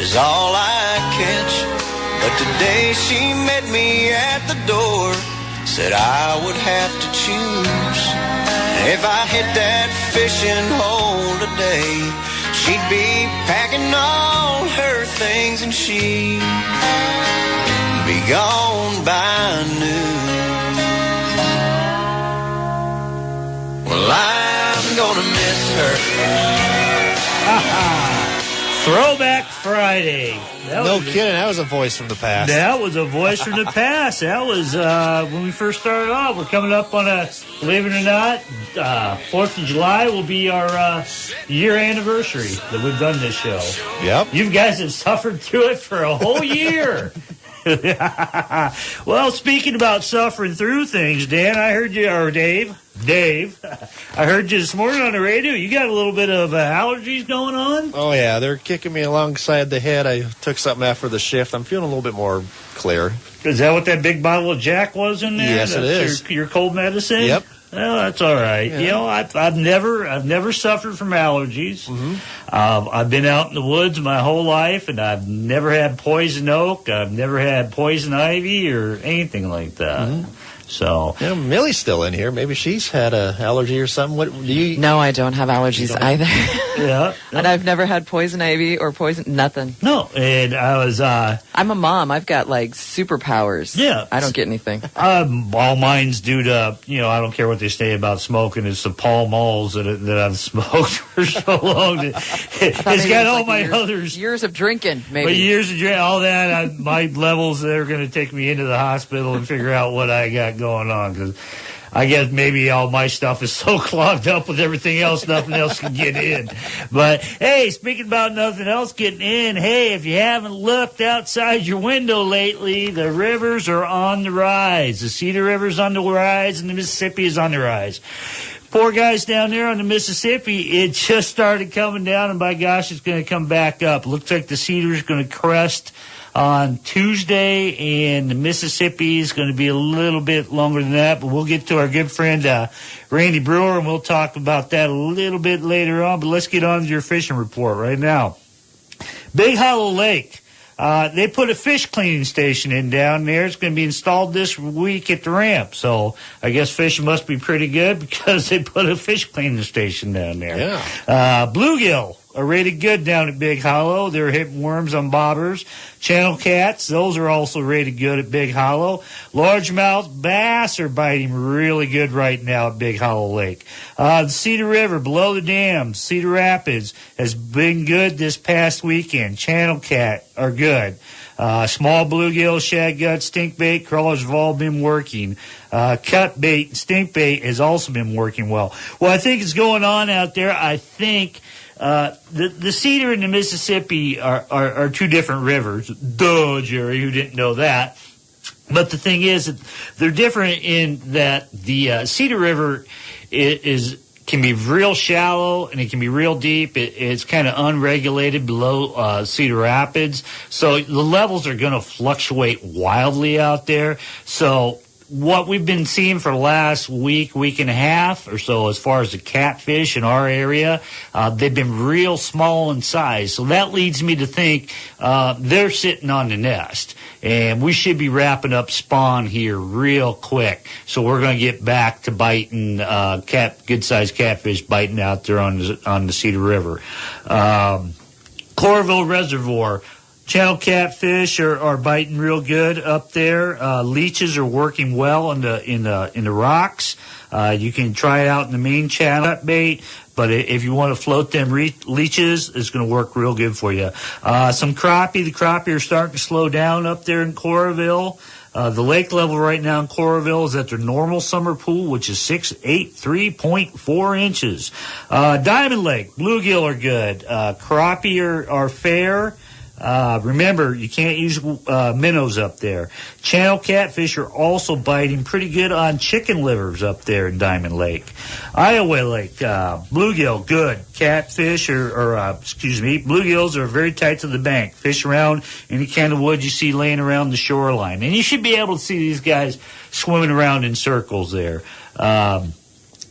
is all I catch. But today she met me at the door, said I would have to choose. And if I hit that fishing hole today, she'd be packing all her things and she'd be gone by noon. Well, I'm gonna miss her. Throwback Friday. No kidding, that was a voice from the past. That was a voice from the past. That was when we first started off. We're coming up on a, believe it or not, 4th of July will be our year anniversary that we've done this show. Yep. You guys have suffered through it for a whole year. Well, speaking about suffering through things, Dan, I heard you, or Dave, I heard you this morning on the radio. You got a little bit of allergies going on? Oh, yeah, they're kicking me alongside the head. I took something after the shift. I'm feeling a little bit more clear. Is that what that big bottle of Jack was in there? Yes, it is. Your cold medicine? Yep. Well, that's all right. Yeah. You know, I've never suffered from allergies. Mm-hmm. I've been out in the woods my whole life, and I've never had poison oak. I've never had poison ivy or anything like that. Mm-hmm. So, yeah, Millie's still in here. Maybe she's had an allergy or something. What do you? No, I don't have allergies either. Yeah. And I've never had poison ivy or nothing. No, and I was. I'm a mom. I've got like superpowers. Yeah. I don't get anything. All mine's due to, I don't care what they say about smoking. It's the Pall Malls that I've smoked for so long. It's got all my others. Years of drinking, maybe. But years of drinking, all that, my levels, they're going to take me into the hospital and figure out what I got going on, because I guess maybe all my stuff is so clogged up with everything else, nothing else can get in. But, hey, speaking about nothing else getting in, hey, if you haven't looked outside your window lately, the rivers are on the rise. The Cedar River's on the rise, and the Mississippi is on the rise. Poor guys down there on the Mississippi, it just started coming down, and by gosh, it's going to come back up. Looks like the Cedar's going to crest on Tuesday, and the Mississippi is going to be a little bit longer than that, but we'll get to our good friend Randy Brewer, and we'll talk about that a little bit later on. But let's get on to your fishing report right now. Big Hollow Lake. They put a fish cleaning station in down there. It's going to be installed this week at the ramp. So I guess fishing must be pretty good because they put a fish cleaning station down there. Yeah. Bluegill are rated good down at Big Hollow. They're hitting worms on bobbers. Channel cats, those are also rated good at Big Hollow. Largemouth bass are biting really good right now at Big Hollow Lake. The Cedar River below the dam, Cedar Rapids, has been good this past weekend. Channel cat are good. Small bluegill, shad gut, stink bait, crawlers have all been working. Cut bait, stink bait has also been working well. What I think is going on out there, I think the Cedar and the Mississippi are two different rivers. Duh, Jerry, who didn't know that? But the thing is that they're different in that the Cedar River can be real shallow and it can be real deep. It's kind of unregulated below Cedar Rapids. So the levels are going to fluctuate wildly out there. So what we've been seeing for the last week and a half or so, as far as the catfish in our area, they've been real small in size. So that leads me to think they're sitting on the nest. And we should be wrapping up spawn here real quick. So we're going to get back to biting good-sized catfish biting out there on the Cedar River. Coralville Reservoir. Channel catfish are biting real good up there. Leeches are working well in the rocks. You can try it out in the main channel bait, but if you want to float them leeches, it's going to work real good for you. Some crappie. The crappie are starting to slow down up there in Coralville. The lake level right now in Coralville is at their normal summer pool, which is 3.4 inches. Diamond Lake, bluegill are good. Crappie are fair. Remember, you can't use minnows up there. Channel catfish are also biting pretty good on chicken livers up there in Diamond Lake. Iowa Lake, bluegill, good. Catfish bluegills are very tight to the bank. Fish around any kind of wood you see laying around the shoreline. And you should be able to see these guys swimming around in circles there.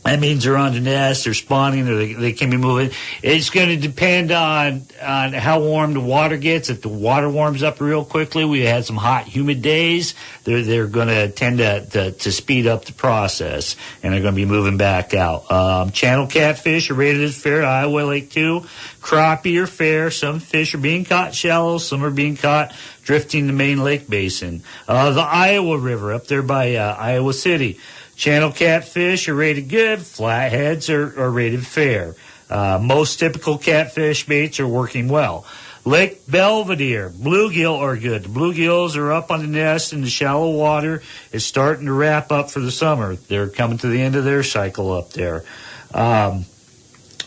That means they're on the nest, they're spawning, or they can be moving. It's going to depend on how warm the water gets. If the water warms up real quickly, we had some hot, humid days, they're going to tend to speed up the process, and they're going to be moving back out. Channel catfish are rated as fair, Iowa Lake 2. Crappie are fair. Some fish are being caught shallow, some are being caught drifting the main lake basin. The Iowa River up there by Iowa City. Channel catfish are rated good. Flatheads are rated fair. Most typical catfish baits are working well. Lake Belvedere, bluegill are good. The bluegills are up on the nest in the shallow water. It's starting to wrap up for the summer. They're coming to the end of their cycle up there.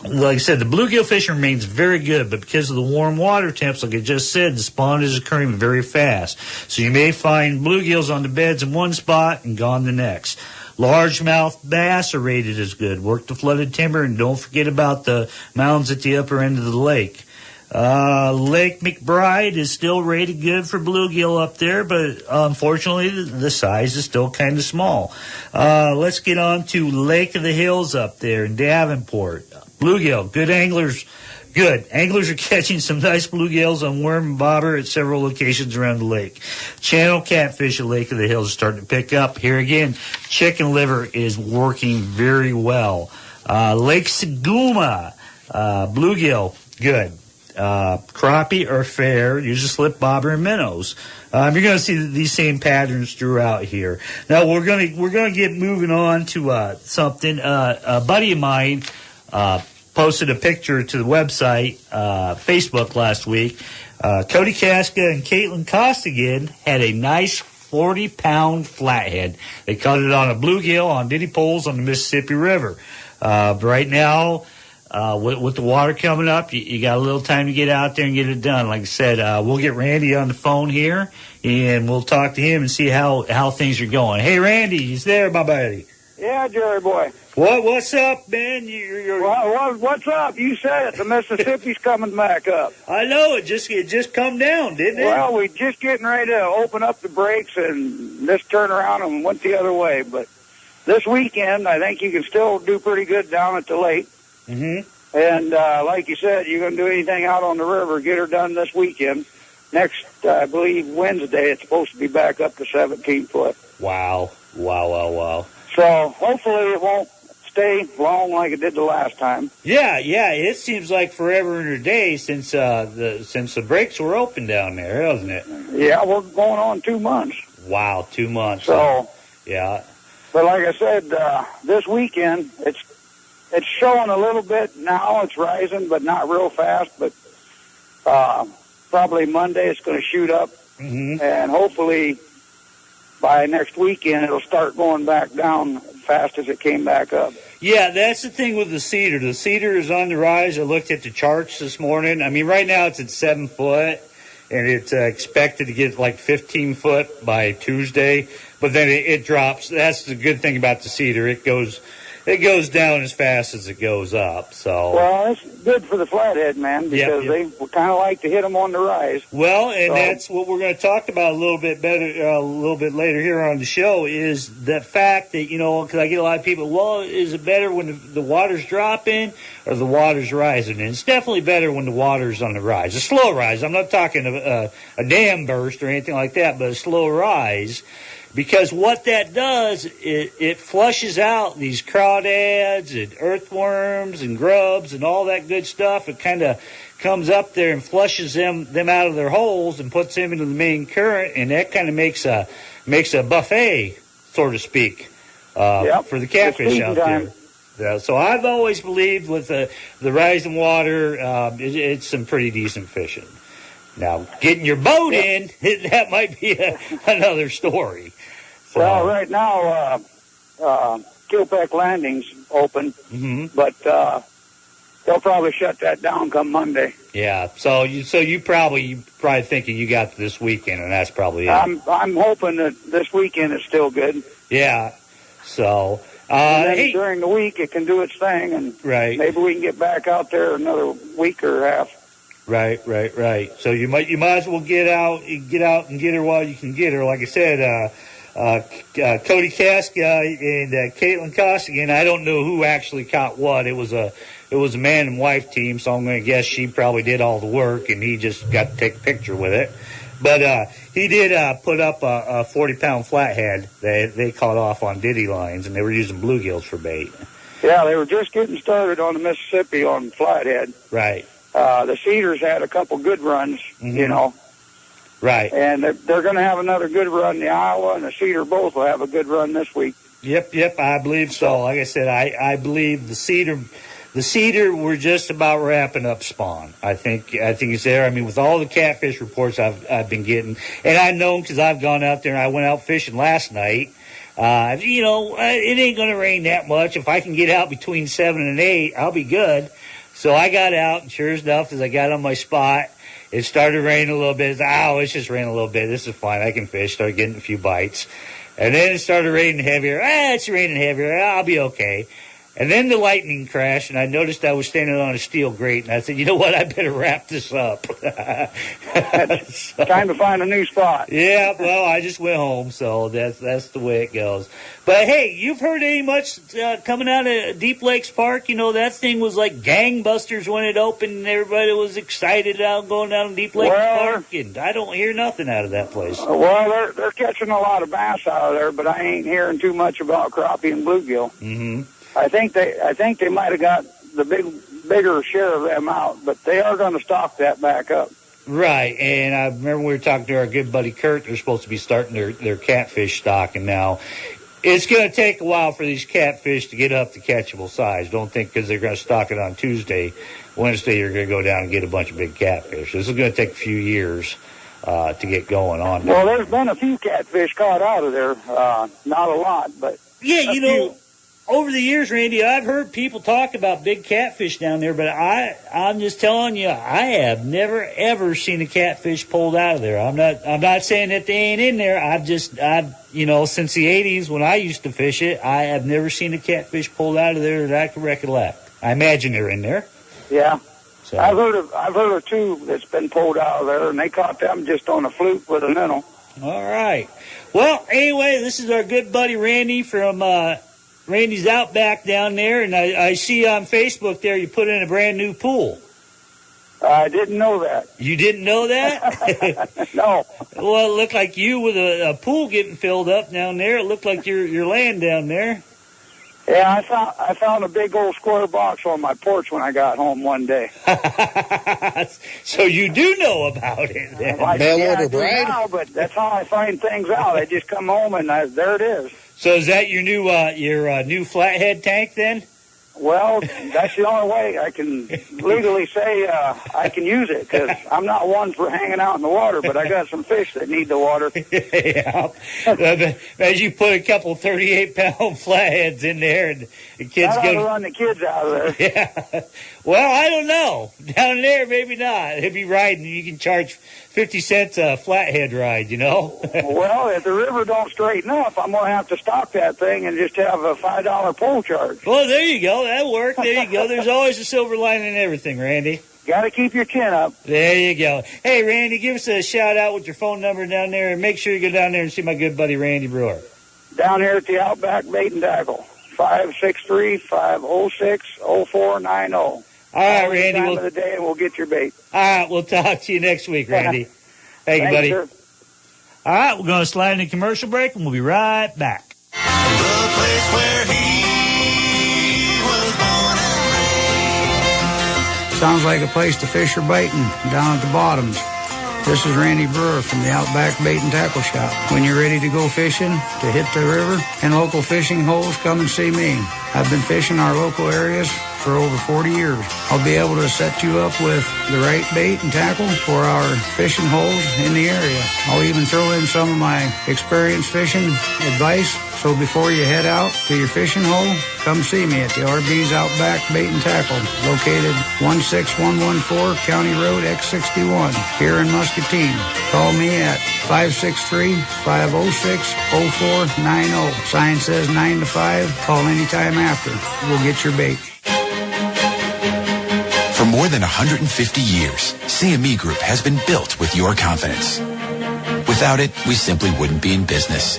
Like I said, the bluegill fishing remains very good, but because of the warm water temps, like I just said, the spawn is occurring very fast. So you may find bluegills on the beds in one spot and gone the next. Largemouth bass are rated as good. Work the flooded timber, and don't forget about the mounds at the upper end of the lake. Lake McBride is still rated good for bluegill up there, but unfortunately the size is still kind of small. Let's get on to Lake of the Hills up there in Davenport. Bluegill, good anglers. Good. Anglers are catching some nice bluegills on worm and bobber at several locations around the lake. Channel catfish at Lake of the Hills are starting to pick up. Here again, chicken liver is working very well. Lake Saguma, bluegill, good. Crappie are fair. Use a slip bobber and minnows. You're going to see these same patterns throughout here. Now we're going to get moving on to something. A buddy of mine posted a picture to the website, Facebook last week. Cody Casca and Caitlin Costigan had a nice 40-pound flathead. They caught it on a bluegill on diddy poles on the Mississippi River. Right now, with the water coming up, you got a little time to get out there and get it done. Like I said, we'll get Randy on the phone here, and we'll talk to him and see how things are going. Hey, Randy, he's there, my buddy. Yeah, Jerry boy. What's up, man? What's up? You said it. The Mississippi's coming back up. I know it. Just come down, didn't it? Well, we're just getting ready to open up the brakes and just turn around and went the other way. But this weekend, I think you can still do pretty good down at the lake. Mm-hmm. And like you said, you're going to do anything out on the river, get her done this weekend. Next, I believe, Wednesday, it's supposed to be back up to 17 foot. Wow. So hopefully it won't stay long like it did the last time. Yeah. It seems like forever and a day since the brakes were open down there, hasn't it? Yeah, we're going on 2 months. Wow, 2 months. So yeah. But like I said, this weekend it's showing a little bit now. It's rising, but not real fast. But probably Monday it's going to shoot up, and hopefully by next weekend it'll start going back down fast as it came back up. Yeah, that's the thing with the cedar. The cedar is on the rise. I looked at the charts this morning. I mean, right now it's at 7 foot, and it's expected to get like 15 foot by Tuesday. But then it drops. That's the good thing about the cedar. It goes down as fast as it goes up. So well, it's good for the flathead, man, because they kind of like to hit them on the rise. Well, and that's what we're going to talk about a little bit later here on the show, is the fact that, because I get a lot of people, well, is it better when the water's dropping or the water's rising? And it's definitely better when the water's on the rise. A slow rise. I'm not talking a dam burst or anything like that, but a slow rise. Because what that does, it flushes out these crawdads and earthworms and grubs and all that good stuff. It kind of comes up there and flushes them out of their holes and puts them into the main current, and that kind of makes a buffet, so to speak, for the catfish out there. Yeah, so I've always believed with the rising water, it's some pretty decent fishing. Now, getting your boat in, that might be another story. So, well, right now, Kilpack Landing's open, but they'll probably shut that down come Monday. Yeah, so you probably thinking you got this weekend, and that's probably it. I'm hoping that this weekend is still good. Yeah, so and then during the week it can do its thing, and maybe we can get back out there another week or half. Right. So you might as well get out and get her while you can get her. Like I said, Cody Kaska and Caitlin Costigan. I don't know who actually caught what. It was a man and wife team, so I'm going to guess she probably did all the work, and he just got to take a picture with it. But he did put up a 40-pound flathead that they caught off on ditty lines, and they were using bluegills for bait. Yeah, they were just getting started on the Mississippi on flathead. Right. The Cedars had a couple good runs, you know. Right. And they're going to have another good run. The Iowa and the Cedar both will have a good run this week. Yep, I believe so. Like I said, I believe the Cedar we're just about wrapping up spawn. I think it's there. I mean, with all the catfish reports I've been getting, and I know because I've gone out there and I went out fishing last night. You know, it ain't going to rain that much. If I can get out between 7 and 8, I'll be good. So I got out, and sure enough, as I got on my spot, it started raining a little bit. It's just raining a little bit. This is fine. I can fish. Started getting a few bites. And then it started raining heavier. It's raining heavier. I'll be okay. And then the lightning crashed, and I noticed I was standing on a steel grate, and I said, you know what, I better wrap this up. Time to find a new spot. Yeah, well, I just went home, so that's the way it goes. But, hey, you've heard any much coming out of Deep Lakes Park? You know, that thing was like gangbusters when it opened, and everybody was excited out going down to Deep Lakes Park, and I don't hear nothing out of that place. Well, they're catching a lot of bass out of there, but I ain't hearing too much about crappie and bluegill. Mm-hmm. I think they might have got the bigger share of them out, but they are going to stock that back up. Right, and I remember we were talking to our good buddy Kurt. They're supposed to be starting their catfish stocking now. It's going to take a while for these catfish to get up to catchable size. Don't think because they're going to stock it on Tuesday, Wednesday you're going to go down and get a bunch of big catfish. This is going to take a few years to get going on. Well, there's been a few catfish caught out of there. Not a lot, but yeah, you know. Over the years, Randy, I've heard people talk about big catfish down there, but I'm just telling you, I have never ever seen a catfish pulled out of there. I'm not saying that they ain't in there. I've you know, since the 80s when I used to fish it, I have never seen a catfish pulled out of there that I can recollect. I imagine they're in there. Yeah. So. I've heard of two that's been pulled out of there, and they caught them just on a fluke with a minnow. All right. Well, anyway, this is our good buddy Randy from Randy's Outback down there, and I see on Facebook there you put in a brand new pool. I didn't know that. You didn't know that? No. Well, it looked like you with a pool getting filled up down there. It looked like you're laying down there. Yeah, I found a big old square box on my porch when I got home one day. So you do know about it then. Mail order bride? Now, but that's how I find things out. I just come home and there it is. So is that your new flathead tank then? Well, that's the only way I can legally say I can use it, because I'm not one for hanging out in the water, but I got some fish that need the water. Yeah. As you put a couple 38-pound flatheads in there, and the kids go to run the kids out of there. Yeah. Well, I don't know. Down there, maybe not. They'd be riding. You can charge 50 cents a flathead ride, you know? Well, if the river don't straighten up, I'm going to have to stock that thing and just have a $5 pole charge. Well, there you go. That'll work. There you go. There's always a silver lining in everything, Randy. Got to keep your chin up. There you go. Hey, Randy, give us a shout-out with your phone number down there, and make sure you go down there and see my good buddy Randy Brewer. Down here at the Outback Bait and Tackle, 563-506-0490. All right, Randy. Time of the day, and we'll get your bait. All right, we'll talk to you next week, Randy. Thank you, buddy. Sir. All right, we're going to slide in a commercial break, and we'll be right back. The place where he was born and raised. Sounds like a place to fish or baiting down at the bottoms. This is Randy Brewer from the Outback Bait and Tackle Shop. When you're ready to go fishing, to hit the river and local fishing holes, come and see me. I've been fishing our local areas for over 40 years. I'll be able to set you up with the right bait and tackle for our fishing holes in the area. I'll even throw in some of my experienced fishing advice. So before you head out to your fishing hole, come see me at the RB's Outback Bait and Tackle, located 16114 County Road X61 here in Muscatine. Call me at 563-506-0490. Sign says 9 to 5. Call anytime after. We'll get your bait. For more than 150 years, CME Group has been built with your confidence. Without it, we simply wouldn't be in business.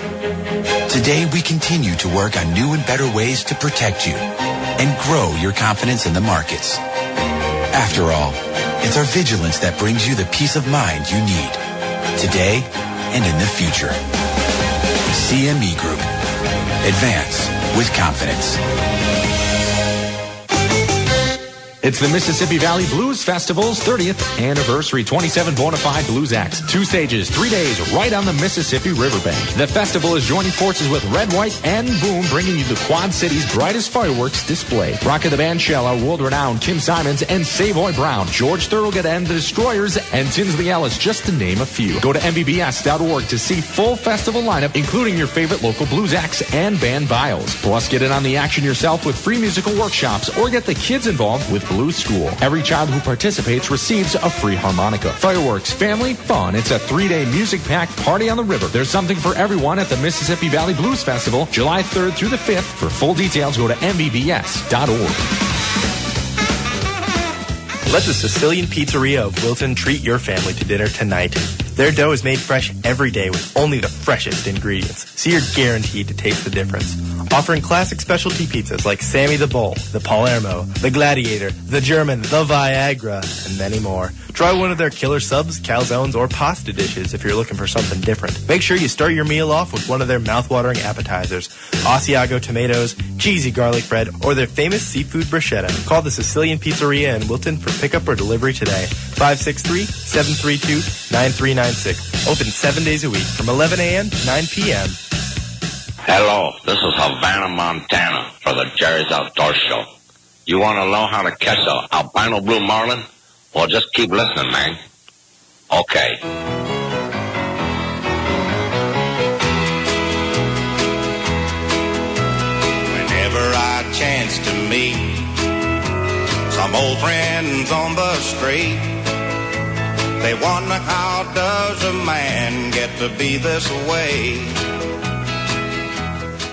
Today, we continue to work on new and better ways to protect you and grow your confidence in the markets. After all, it's our vigilance that brings you the peace of mind you need today and in the future. CME Group. Advance with confidence. It's the Mississippi Valley Blues Festival's 30th anniversary. 27 bona fide blues acts. 2 stages, 3 days, right on the Mississippi Riverbank. The festival is joining forces with Red, White, and Boom, bringing you the Quad City's brightest fireworks display. Rock of the Bandshell, world-renowned Tim Simons and Savoy Brown, George Thorogood and the Destroyers, and Tinsley Ellis, just to name a few. Go to MVBS.org to see full festival lineup, including your favorite local blues acts and band bios. Plus, get in on the action yourself with free musical workshops or get the kids involved with Blues School. Every child who participates receives a free harmonica. Fireworks, family, fun. It's a 3-day music-packed party on the river. There's something for everyone at the Mississippi Valley Blues Festival, July 3rd through the 5th. For full details, go to MVBS.org. Let the Sicilian Pizzeria of Wilton treat your family to dinner tonight. Their dough is made fresh every day with only the freshest ingredients, so you're guaranteed to taste the difference. Offering classic specialty pizzas like Sammy the Bull, the Palermo, the Gladiator, the German, the Viagra, and many more. Try one of their killer subs, calzones, or pasta dishes if you're looking for something different. Make sure you start your meal off with one of their mouth-watering appetizers, Asiago tomatoes, cheesy garlic bread, or their famous seafood bruschetta. Call the Sicilian Pizzeria in Wilton for pickup or delivery today. 563-732-9396. Open 7 days a week from 11 a.m. to 9 p.m. Hello, this is Havana, Montana for the Jerry's Outdoor Show. You want to know how to catch an albino blue marlin? Well, just keep listening, man. Okay. Whenever I chance to meet some old friends on the street, they wonder how does a man get to be this way?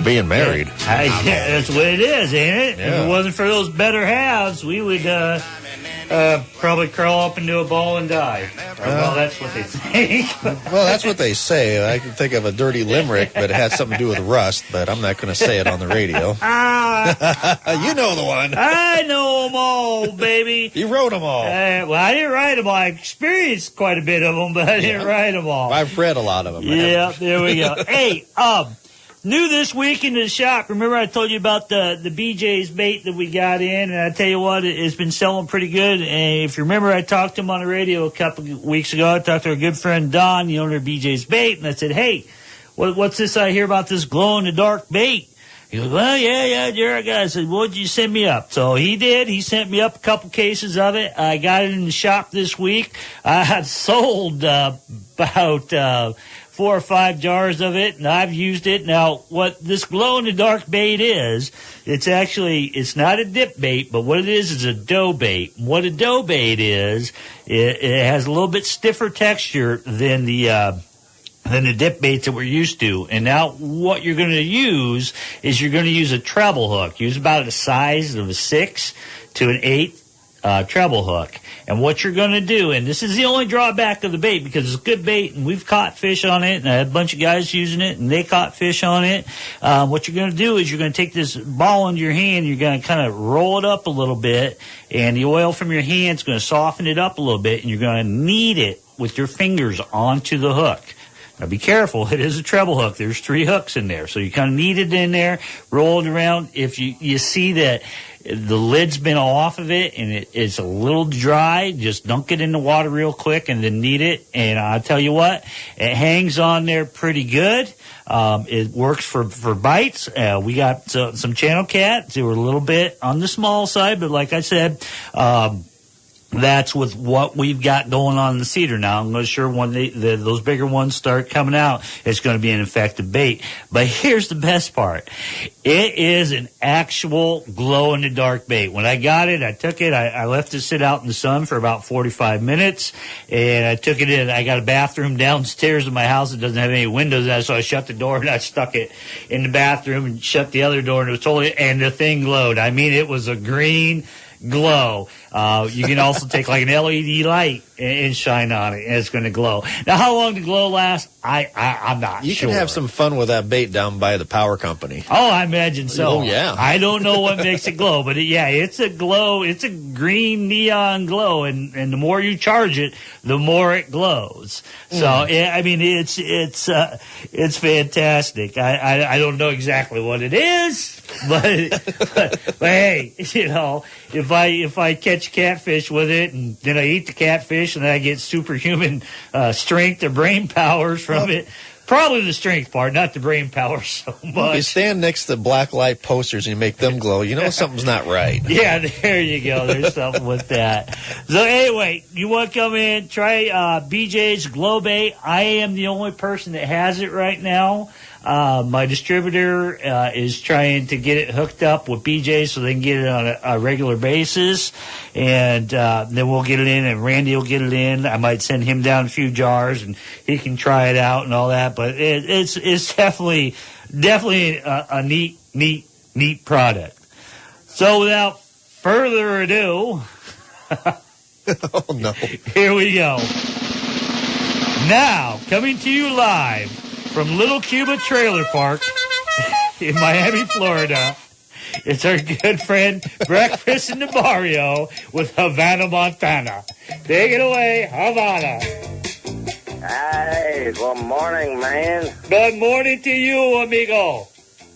Being married. That's what it is, ain't it? Yeah. If it wasn't for those better halves, we would probably crawl up into a ball and die. Well, that's what they think. Well, that's what they say. I can think of a dirty limerick, but it had something to do with rust, but I'm not going to say it on the radio. You know the one. I know them all, baby. You wrote them all. Well, I didn't write them all. I experienced quite a bit of them, but I didn't write them all. I've read a lot of them. Yeah, there we go. Hey, new this week in the shop. Remember I told you about the BJ's bait that we got in, and I tell you what, it's been selling pretty good. And if you remember, I talked to him on the radio a couple of weeks ago. I talked to our good friend Don, the owner of BJ's Bait, and I said, hey, what's this I hear about this glow-in-the-dark bait? He goes, well, yeah, Jared. I said, what'd you send me up? So he did. He sent me up a couple cases of it. I got it in the shop this week. I had sold about 4 or 5 jars of it, and I've used it. Now, what this glow-in-the-dark bait is, it's not a dip bait, but what it is a dough bait. What a dough bait is, it has a little bit stiffer texture than the dip baits that we're used to. And now what you're going to use is you're going to use a treble hook. Use about the size of a 6 to an 8 treble hook. And what you're going to do, and this is the only drawback of the bait because it's a good bait and we've caught fish on it, and I had a bunch of guys using it and they caught fish on it. What you're going to do is you're going to take this ball into your hand, you're going to kind of roll it up a little bit, and the oil from your hand is going to soften it up a little bit, and you're going to knead it with your fingers onto the hook. Now, be careful. It is a treble hook. There's 3 hooks in there. So you kind of knead it in there, roll it around. If you see that the lid's been off of it and it's a little dry, just dunk it in the water real quick and then knead it. And I'll tell you what, it hangs on there pretty good. It works for bites. We got some channel cats. They were a little bit on the small side, but like I said, that's with what we've got going on in the cedar now. I'm not sure when those bigger ones start coming out, it's going to be an effective bait. But here's the best part. It is an actual glow-in-the-dark bait. When I got it, I took it, I left it sit out in the sun for about 45 minutes, and I took it in. I got a bathroom downstairs in my house that doesn't have any windows in it, so I shut the door and I stuck it in the bathroom and shut the other door, and it was totally, and the thing glowed. I mean, it was a green glow. You can also take like an LED light and shine on it, and it's going to glow. Now, how long the glow lasts, I'm not sure. You can have some fun with that bait down by the power company. Oh, I imagine so. Oh, yeah. I don't know what makes it glow, but it's a glow. It's a green neon glow, and the more you charge it, the more it glows. So, I mean, it's fantastic. I don't know exactly what it is, but hey, you know, if I catch catfish with it and then I eat the catfish and then I get superhuman strength or brain powers from it. Probably the strength part, not the brain power so much. If you stand next to black light posters and you make them glow, you know something's not right. Yeah, there you go. There's something with that. So anyway, you want to come in, try BJ's Glow Bait. I am the only person that has it right now. My distributor is trying to get it hooked up with BJ so they can get it on a regular basis. And then we'll get it in, and Randy will get it in. I might send him down a few jars, and he can try it out and all that. But it's definitely a neat product. So without further ado, oh no, here we go. Now, coming to you live from Little Cuba Trailer Park in Miami, Florida, it's our good friend Breakfast in the Barrio with Havana, Montana. Take it away, Havana. Hey, good morning, man. Good morning to you, amigo.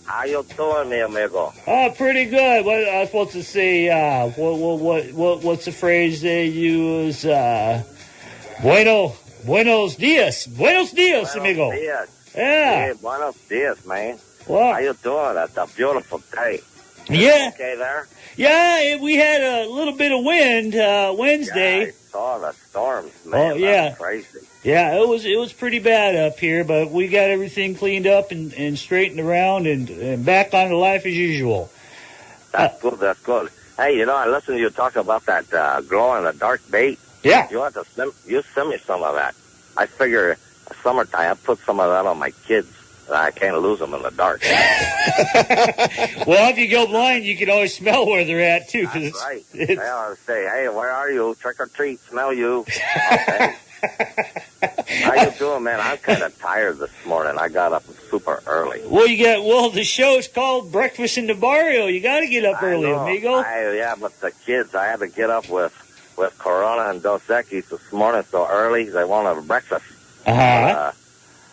How you doing, mi amigo? Oh, pretty good. What I was supposed to say? What's the phrase they use? Buenos dias. Buenos dias, amigo. Buenos dias. Yeah. Hey, buenos dias, man. What? How you doing? It's a beautiful day. Yeah. Okay there? Yeah, we had a little bit of wind Wednesday. Yeah, I saw the storms, man. Oh, yeah. That's crazy. Yeah, it was pretty bad up here, but we got everything cleaned up and straightened around and back on to life as usual. That's good, that's good. Hey, you know, I listened to you talk about that glow-in-the-dark bait. Yeah. You want to send me some of that. I figure summertime, I put some of that on my kids. I can't lose them in the dark. Well, if you go blind, you can always smell where they're at, too. That's right. I'll say, hey, where are you? Trick or treat, smell you. Okay. How you doing, man? I'm kind of tired this morning. I got up super early. Well, the show's called Breakfast in the Barrio. You got to get up early, amigo. Yeah, but the kids, I had to get up with Corona and Dos Equis this morning so early. They wanted breakfast. Uh-huh.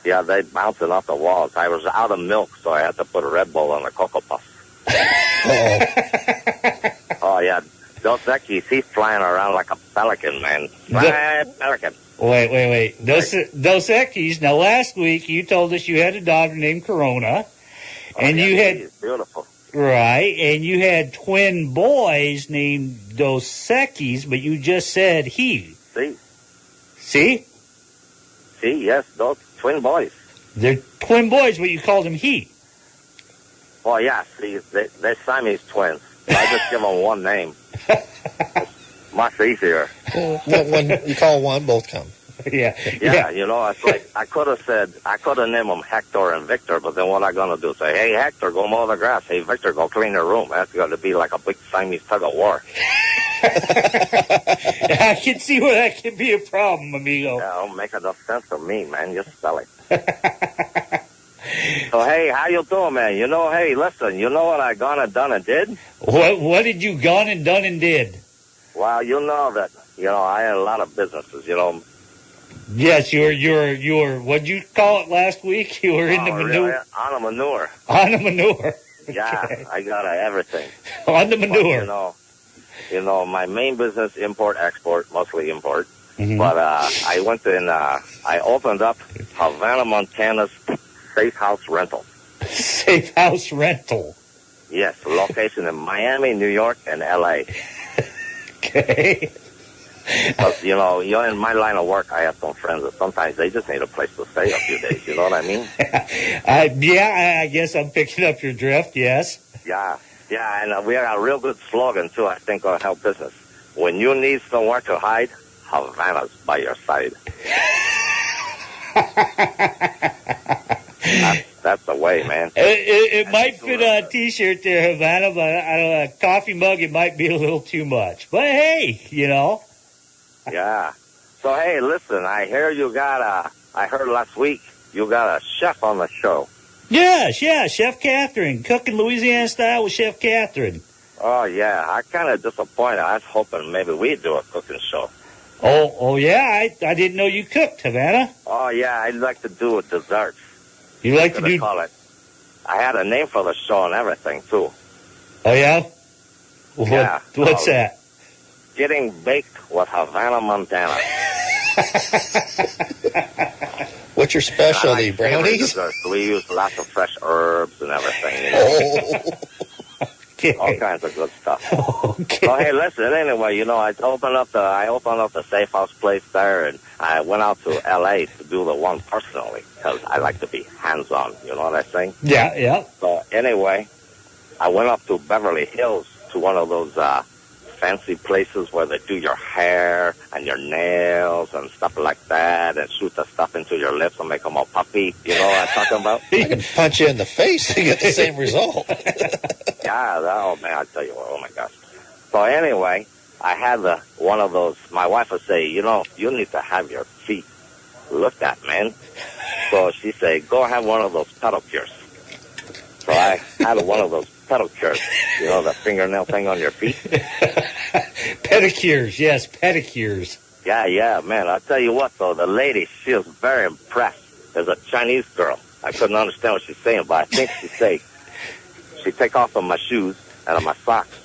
Yeah, they bouncing off the walls. I was out of milk, so I had to put a Red Bull on the Cocoa Puffs. Oh, yeah. Dos Equis, he's flying around like a pelican, man. Pelican. Wait. Dos Equis. Now, last week you told us you had a daughter named Corona, and you had He's beautiful. right, and you had twin boys named Dos Equis, but you just said he. See? See, yes, those twin boys. They're twin boys, but you called them he. Well, yeah, see, they're Siamese twins. I just give them one name. Much easier. When you call one, both come. Yeah, you know, it's like I could have named them Hector and Victor, but then what am I going to do? Say, hey, Hector, go mow the grass. Hey, Victor, go clean your room. That's going to be like a big Siamese tug of war. I can see where that can be a problem, amigo. Yeah, don't make enough sense to me, man. Just spell it. So, hey, how you doing, man? You know, hey, listen, you know what I gone and done and did? What did you gone and done and did? Well, you know that, I had a lot of businesses, Yes, you're what'd you call it last week? You were in the manure. Really? On the manure. On the manure. Yeah, Okay. I got everything. On the manure. But, my main business, import-export, mostly import. Mm-hmm. But I went in, I opened up Havana, Montana's Safe House Rental. Safe House Rental. Yes, location in Miami, New York, and L.A. Okay. But, in my line of work, I have some friends that sometimes they just need a place to stay a few days. You know what I mean? I guess I'm picking up your drift, yes. Yeah, and we got a real good slogan, too, I think, will help business. When you need somewhere to hide, Havana's by your side. That's the way, man. It might fit on a T-shirt there, Havana, but I don't know, a coffee mug, it might be a little too much. But hey, you know. Yeah. So, hey, listen, I hear you got I heard last week you got a chef on the show. Yes, yeah, Chef Catherine, cooking Louisiana style with Chef Catherine. Oh, yeah, I'm kind of disappointed. I was hoping maybe we'd do a cooking show. Oh, yeah, I didn't know you cooked, Havana. Oh, yeah, I'd like to do desserts. You like to do... call it. I had a name for the show and everything, too. Oh, yeah? Yeah. What's that? Getting Baked with Havana, Montana. What's your specialty, brownies? We use lots of fresh herbs and everything. You know? Okay. All kinds of good stuff. Okay. So, hey, listen, anyway, you know, I opened up the Safe House place there, and I went out to L.A. to do the one personally, because I like to be hands-on, you know what I'm saying? Yeah, yeah. So, anyway, I went up to Beverly Hills to one of those fancy places where they do your hair and your nails and stuff like that, and shoot the stuff into your lips and make them all puffy. You know what I'm talking about? I can punch you in the face to get the same result. Yeah, oh man, I tell you what, oh my gosh. So anyway, I had one of those, my wife would say, you know, you need to have your feet looked at, man. So she said, go have one of those pedicures. So I had one of those pedicures, you know, the fingernail thing on your feet. Pedicures, yes, pedicures. Yeah, man, I'll tell you what, though, the lady, she was very impressed. There's a Chinese girl. I couldn't understand what she's saying, but I think she take off of my shoes and on my socks.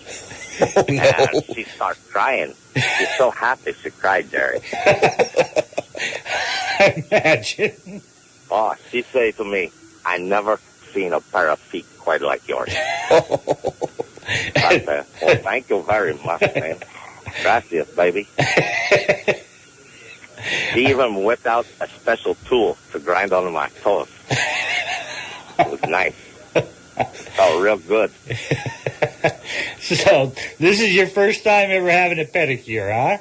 Oh, no. And she starts crying. She's so happy she cried, Jerry. I imagine. Oh, she said to me, I never seen a pair of feet quite like yours. I said, well, thank you very much, man. Gracias, baby. She even whipped out a special tool to grind on my toes. It was nice. Oh, real good. So, this is your first time ever having a pedicure, huh?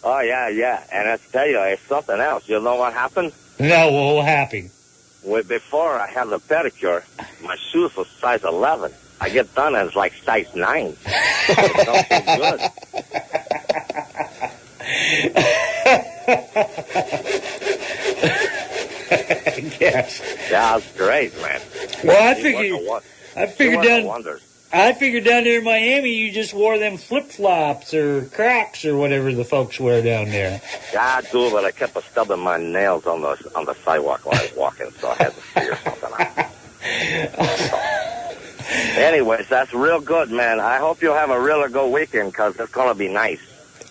Oh, yeah. And I tell you, it's something else. You know what happened? No, what happened? Well, before I had the pedicure, my shoes was size 11. I get done and it's like size 9. It don't feel good. Yes. Yeah, it's great, man. Well, I figured down there in Miami you just wore them flip-flops or Crocs or whatever the folks wear down there. Yeah, I do, but I kept stubbing my nails on the sidewalk while I was walking, so I had to figure something out. Anyways, that's real good, man. I hope you have a real good weekend, because it's going to be nice.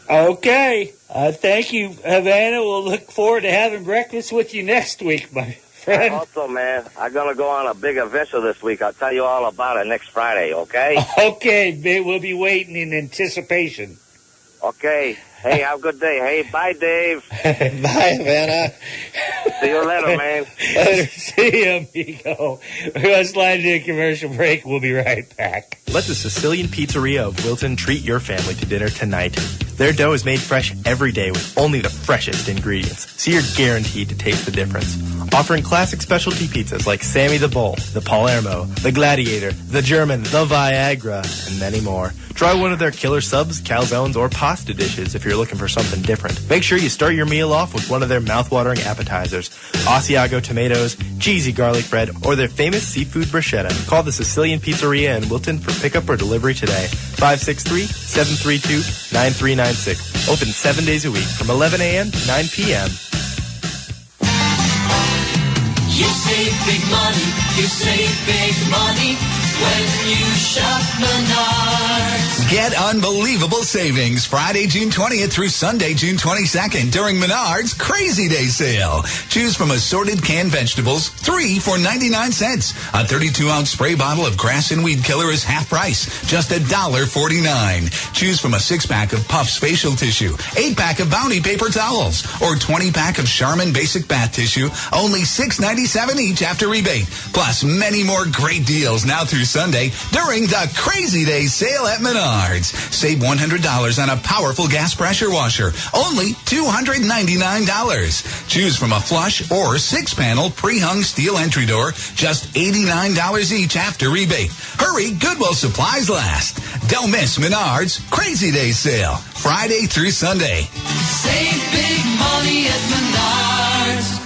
Okay. Thank you, Havana. We'll look forward to having breakfast with you next week, my friend. Also, man, I'm going to go on a big adventure this week. I'll tell you all about it next Friday, okay? Okay, babe. We'll be waiting in anticipation. Okay. Hey, have a good day. Hey, bye, Dave. Bye, Havana. See you later, man. Later. See you, amigo. Let's slide into a commercial break. We'll be right back. Let the Sicilian Pizzeria of Wilton treat your family to dinner tonight. Their dough is made fresh every day with only the freshest ingredients, so you're guaranteed to taste the difference. Offering classic specialty pizzas like Sammy the Bull, the Palermo, the Gladiator, the German, the Viagra, and many more. Try one of their killer subs, calzones, or pasta dishes if you're looking for something different. Make sure you start your meal off with one of their mouth-watering appetizers, Asiago tomatoes, cheesy garlic bread, or their famous seafood bruschetta. Call the Sicilian Pizzeria in Wilton for pickup or delivery today. 563-732-9396. Open 7 days a week from 11 a.m. to 9 p.m. You save big money. You save big money when you shop Menards. Get unbelievable savings Friday, June 20th through Sunday, June 22nd during Menards Crazy Day Sale. Choose from assorted canned vegetables, 3 for 99 cents. A 32-ounce spray bottle of grass and weed killer is half price, just $1.49. Choose from a 6-pack of Puffs facial tissue, 8-pack of Bounty paper towels, or 20-pack of Charmin basic bath tissue, only $6.97 each after rebate. Plus many more great deals now through Sunday during the Crazy Days sale at Menards. Save $100 on a powerful gas pressure washer, only $299. Choose from a flush or 6-panel pre-hung steel entry door, just $89 each after rebate. Hurry, Goodwill supplies last. Don't miss Menards Crazy Days sale, Friday through Sunday. Save big money at Menards.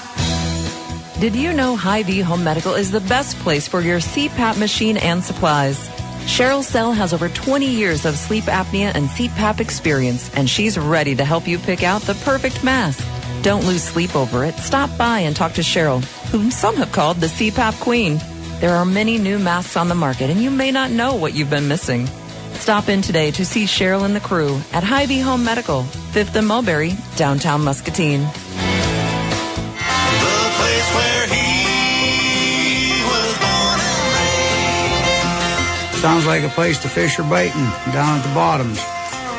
Did you know Hy-Vee Home Medical is the best place for your CPAP machine and supplies? Cheryl Sell has over 20 years of sleep apnea and CPAP experience, and she's ready to help you pick out the perfect mask. Don't lose sleep over it. Stop by and talk to Cheryl, whom some have called the CPAP Queen. There are many new masks on the market, and you may not know what you've been missing. Stop in today to see Cheryl and the crew at Hy-Vee Home Medical, 5th and Mulberry, downtown Muscatine. The place where he was born and Sounds like a place to fish or biting down at the bottoms.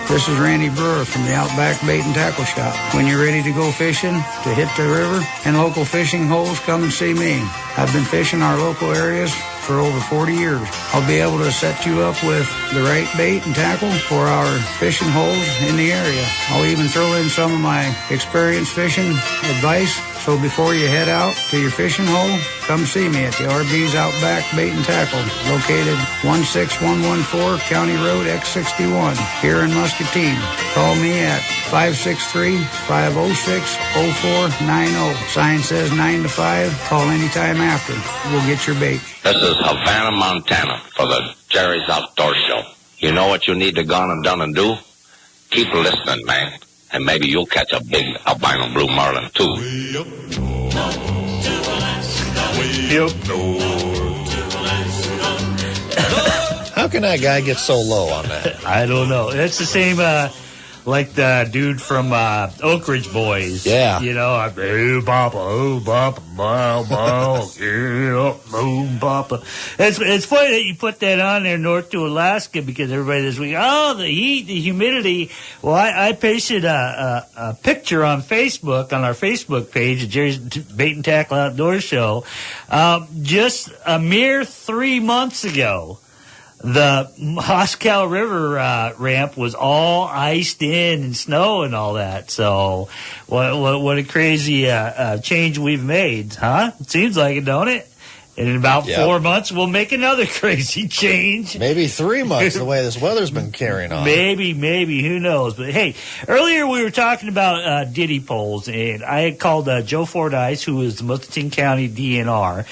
This is Randy Brewer from the Outback Bait and Tackle Shop. When you're ready to go fishing, to hit the river and local fishing holes, come and see me. I've been fishing our local areas for over 40 years. I'll be able to set you up with the right bait and tackle for our fishing holes in the area. I'll even throw in some of my experience fishing advice. So before you head out to your fishing hole, come see me at the RB's Outback Bait and Tackle, located 16114 County Road X61 here in Muscatine. Call me at 563-506-0490. Sign says 9 to 5. Call anytime after. We'll get your bait. This is Havana, Montana for the Jerry's Outdoor Show. You know what you need to go on and done and do? Keep listening, man. And maybe you'll catch a big albino blue marlin, too. Way up north. How can that guy get so low on that? I don't know. It's the same, like the dude from Oak Ridge Boys. Yeah. You know, oh, Papa, bow, bow, boom, Papa. It's funny that you put that on there, north to Alaska, because everybody this week, oh, the heat, the humidity. Well, I pasted a picture on Facebook, on our Facebook page, Jerry's Bait and Tackle Outdoor Show, just a mere 3 months ago. The Moscow River ramp was all iced in and snow and all that. So, what a crazy change we've made, huh? It seems like it, don't it? And in about 4 months, we'll make another crazy change. Maybe 3 months, the way this weather's been carrying on. Maybe, who knows? But hey, earlier we were talking about ditty poles, and I had called Joe Fordyce, who is the Muscatine County DNR,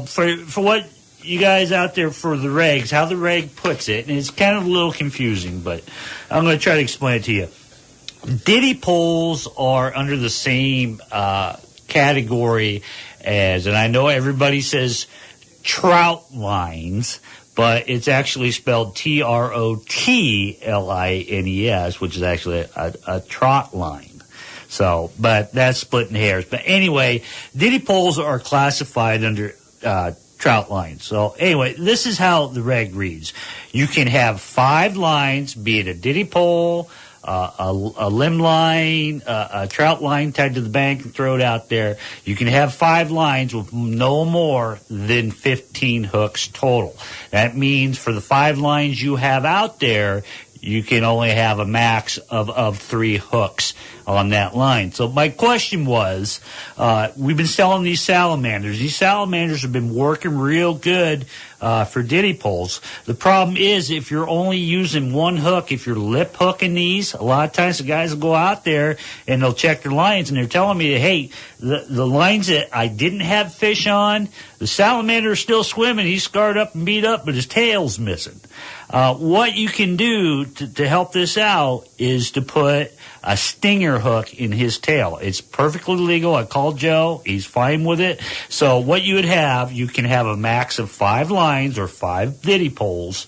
for what you guys out there for the regs, how the reg puts it, and it's kind of a little confusing, but I'm going to try to explain it to you. Ditty poles are under the same category as, and I know everybody says trout lines, but it's actually spelled Trotlines, which is actually a trot line. So, but that's splitting hairs. But anyway, ditty poles are classified under trout lines. So anyway, this is how the reg reads. You can have 5 lines, be it a ditty pole, a limb line, a trout line tied to the bank and throw it out there. You can have 5 lines with no more than 15 hooks total. That means for the 5 lines you have out there, you can only have a max of 3 hooks on that line. So my question was, we've been selling these salamanders. These salamanders have been working real good for ditty poles. The problem is if you're only using 1 hook, if you're lip hooking these, a lot of times the guys will go out there and they'll check their lines and they're telling me, hey, the lines that I didn't have fish on, the salamander is still swimming. He's scarred up and beat up, but his tail's missing. What you can do to help this out is to put a stinger hook in his tail. It's perfectly legal. I called Joe. He's fine with it. So what you would have, you can have a max of 5 lines or 5 ditty poles,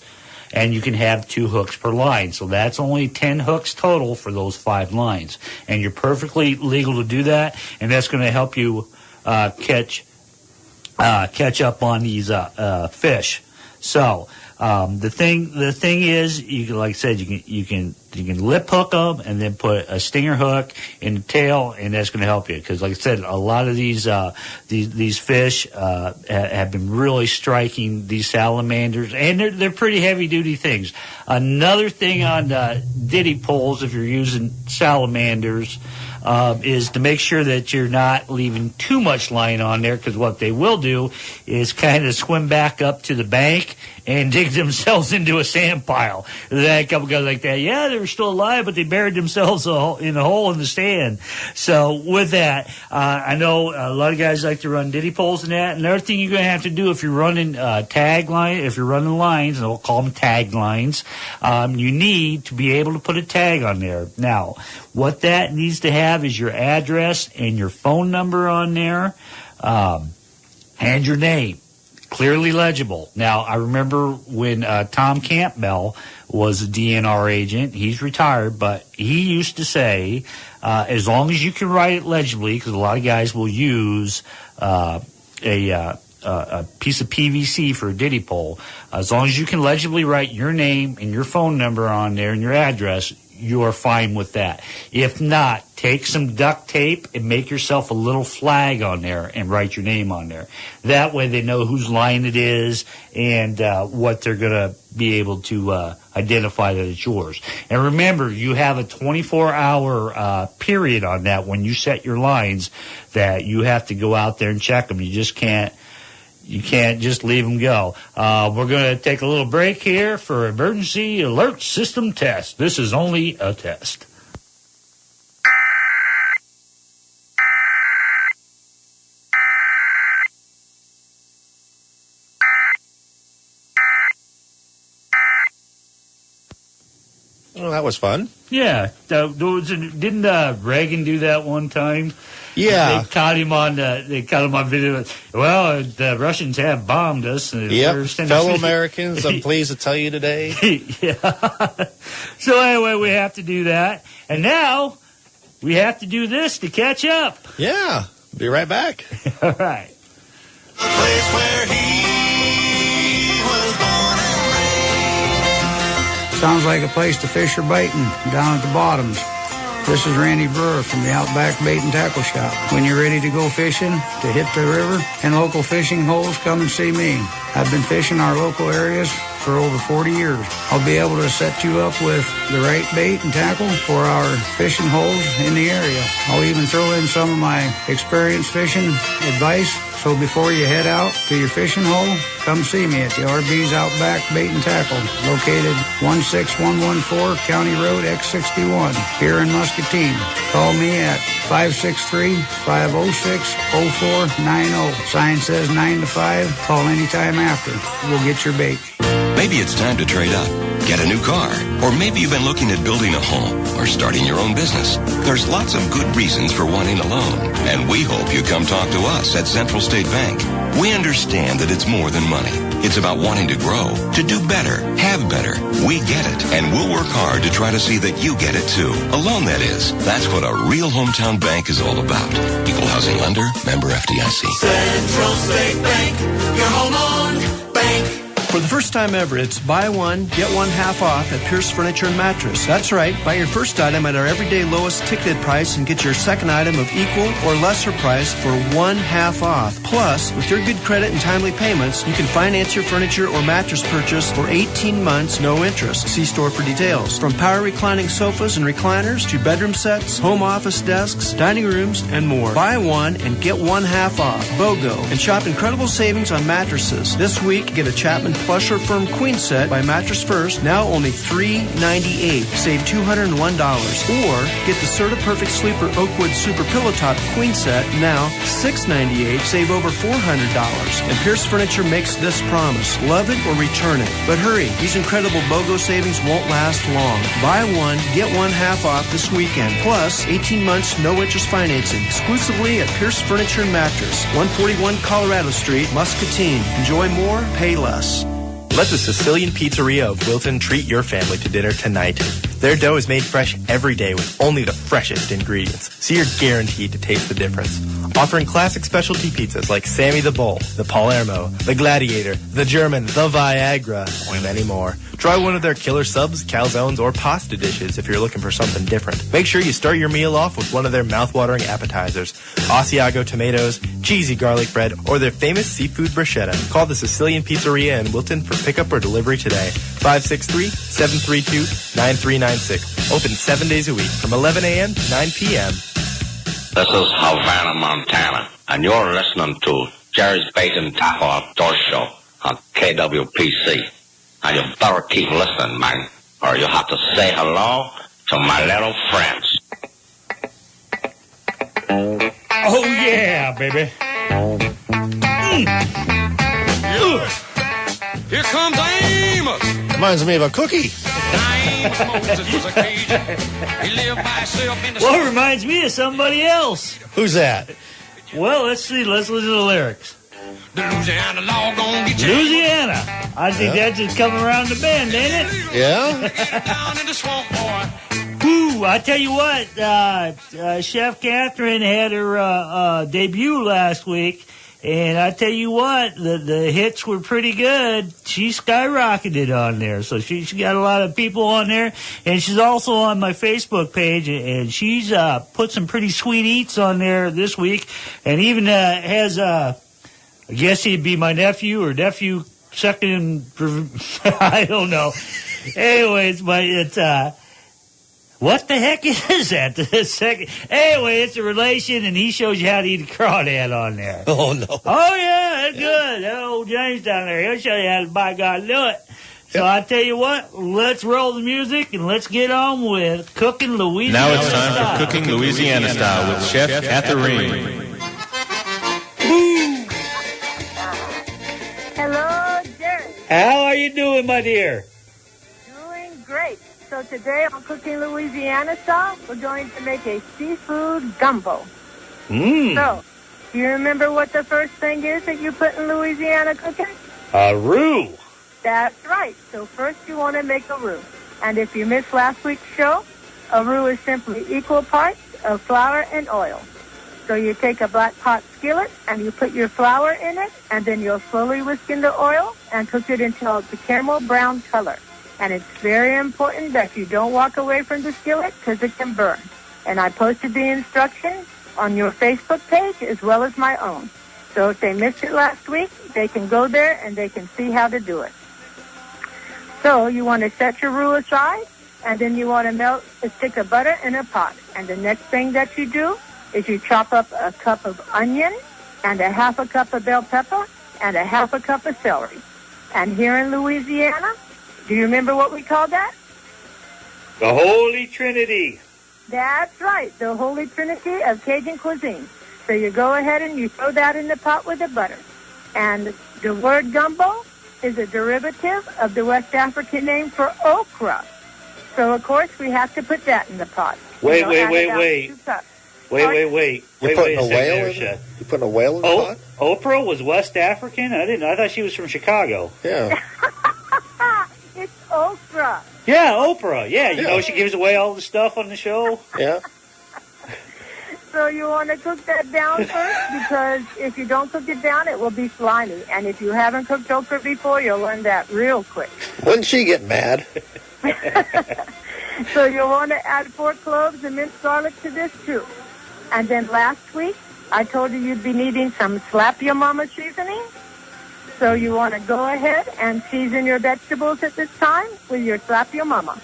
and you can have 2 hooks per line. So that's only 10 hooks total for those 5 lines. And you're perfectly legal to do that, and that's going to help you catch up on these fish. So The thing is, you can, like I said, you can lip hook them and then put a stinger hook in the tail, and that's going to help you. Because, like I said, a lot of these fish have been really striking these salamanders, and they're pretty heavy duty things. Another thing on ditty poles, if you're using salamanders, is to make sure that you're not leaving too much line on there, because what they will do is kind of swim back up to the bank and dig themselves into a sand pile. There's a couple guys like that. Yeah, they were still alive, but they buried themselves in a hole in the sand. So with that, I know a lot of guys like to run ditty poles and that. Another thing you're going to have to do if you're running if you're running lines, and we'll call them tag lines, you need to be able to put a tag on there. Now, what that needs to have is your address and your phone number on there, and your name. Clearly legible. Now, I remember when Tom Campbell was a DNR agent. He's retired, but he used to say, as long as you can write it legibly, because a lot of guys will use a piece of PVC for a ditty pole. As long as you can legibly write your name and your phone number on there and your address, you are fine with that. If not, take some duct tape and make yourself a little flag on there and write your name on there. That way they know whose line it is and what they're going to be able to identify that it's yours. And remember, you have a 24-hour period on that when you set your lines that you have to go out there and check them. You can't just leave them go. We're going to take a little break here for emergency alert system test. This is only a test. Well, that was fun. Yeah. Didn't Reagan do that one time? Yeah. They caught him on video. Well, the Russians have bombed us. Yep. Fellow Americans, I'm pleased to tell you today. Yeah. So anyway, we have to do that. And now we have to do this to catch up. Yeah. Be right back. All right. The place where he was born and raised. Sounds like a place to fish or biting down at the bottoms. This is Randy Brewer from the Outback Bait and Tackle Shop. When you're ready to go fishing, to hit the river and local fishing holes, come and see me. I've been fishing our local areas for over 40 years. I'll be able to set you up with the right bait and tackle for our fishing holes in the area. I'll even throw in some of my experience fishing advice. So before you head out to your fishing hole, come see me at the RB's Outback Bait and Tackle, located 16114 County Road X61 here in Muscatine. Call me at 563-506-0490. Sign says 9 to 5. Call anytime after. We'll get your bait. Maybe it's time to trade up, get a new car, or maybe you've been looking at building a home or starting your own business. There's lots of good reasons for wanting a loan, and we hope you come talk to us at Central State Bank. We understand that it's more than money. It's about wanting to grow, to do better, have better. We get it, and we'll work hard to try to see that you get it too. A loan, that is. That's what a real hometown bank is all about. Equal housing lender, member FDIC. Central State Bank, your home loan bank. For the first time ever, it's buy one, get one half off at Pierce Furniture and Mattress. That's right. Buy your first item at our everyday lowest ticketed price and get your second item of equal or lesser price for one half off. Plus, with your good credit and timely payments, you can finance your furniture or mattress purchase for 18 months, no interest. See store for details. From power reclining sofas and recliners to bedroom sets, home office desks, dining rooms, and more. Buy one and get one half off. BOGO. And shop incredible savings on mattresses. This week, get a Chapman Plush or Firm Queen Set by Mattress First, now only $398. Save $201. Or get the Serta Perfect Sleeper Oakwood Super Pillow Top Queen Set, now $698. Save over $400. And Pierce Furniture makes this promise: love it or return it. But hurry, these incredible BOGO savings won't last long. Buy one, get one half off this weekend. Plus, 18 months, no interest financing. Exclusively at Pierce Furniture and Mattress, 141 Colorado Street, Muscatine. Enjoy more, pay less. Let the Sicilian Pizzeria of Wilton treat your family to dinner tonight. Their dough is made fresh every day with only the freshest ingredients, so you're guaranteed to taste the difference. Offering classic specialty pizzas like Sammy the Bull, the Palermo, the Gladiator, the German, the Viagra, and many more. Try one of their killer subs, calzones, or pasta dishes if you're looking for something different. Make sure you start your meal off with one of their mouth-watering appetizers, Asiago tomatoes, cheesy garlic bread, or their famous seafood bruschetta. Call the Sicilian Pizzeria in Wilton for pickup or delivery today. 563-732-9396. Open 7 days a week from 11 a.m. to 9 p.m. This is Havana, Montana, and you're listening to Jerry's Bait and Tackle Outdoor Show on KWPC. And you better keep listening, man, or you'll have to say hello to my little friends. Oh, yeah, baby. Here comes Amos. Reminds me of a cookie. Well, it reminds me of somebody else. Who's that? Well, let's see. Let's listen to the lyrics. The Louisiana law gonna get you. Louisiana. I think that's just coming around the bend, ain't it? Yeah? Down in the swamp, boy. Ooh, I tell you what, Chef Catherine had her debut last week, and I tell you what, the hits were pretty good. She skyrocketed on there, so she got a lot of people on there, and she's also on my Facebook page, and she's put some pretty sweet eats on there this week, and even has, I guess he'd be my nephew or nephew second, I don't know. Anyways, but it's, what the heck is that? Anyway, it's a relation, and he shows you how to eat a crawdad on there. Oh, no. Oh, yeah, that's good. That old James down there, he'll show you how to, by God, do it. So I tell you what, let's roll the music, and let's get on with Cooking Louisiana Now it's time Style. for Cooking Louisiana Style with Chef Catherine. Hello, Jerry. How are you doing, my dear? Doing great. So today on Cooking Louisiana Style, we're going to make a seafood gumbo. So, do you remember what the first thing is that you put in Louisiana cooking? A roux. That's right. So first you want to make a roux. And if you missed last week's show, a roux is simply equal parts of flour and oil. So you take a black pot skillet and you put your flour in it, and then you'll slowly whisk in the oil and cook it until it's a caramel brown color. And it's very important that you don't walk away from the skillet because it can burn. And I posted the instructions on your Facebook page as well as my own. So if they missed it last week, they can go there and they can see how to do it. So you want to set your roux aside, and then you want to melt a stick of butter in a pot. And the next thing that you do is you chop up a cup of onion and a half a cup of bell pepper and a half a cup of celery. And here in Louisiana, do you remember what we call that? The Holy Trinity. That's right, the Holy Trinity of Cajun cuisine. So you go ahead and you throw that in the pot with the butter. And the word gumbo is a derivative of the West African name for okra. So, of course, we have to put that in the pot. Wait. You're putting a whale in it? You putting a whale in the pot? Oprah was West African? I thought she was from Chicago. Yeah. It's okra. Yeah, Oprah. Yeah, you know she gives away all the stuff on the show. Yeah. So you want to cook that down first, because if you don't cook it down, it will be slimy. And if you haven't cooked okra before, you'll learn that real quick. Wouldn't she get mad? So you'll want to add 4 cloves of minced garlic to this, too. And then last week, I told you you'd be needing some Slap Your Mama seasoning. So you want to go ahead and season your vegetables at this time with your Slap Your Mama.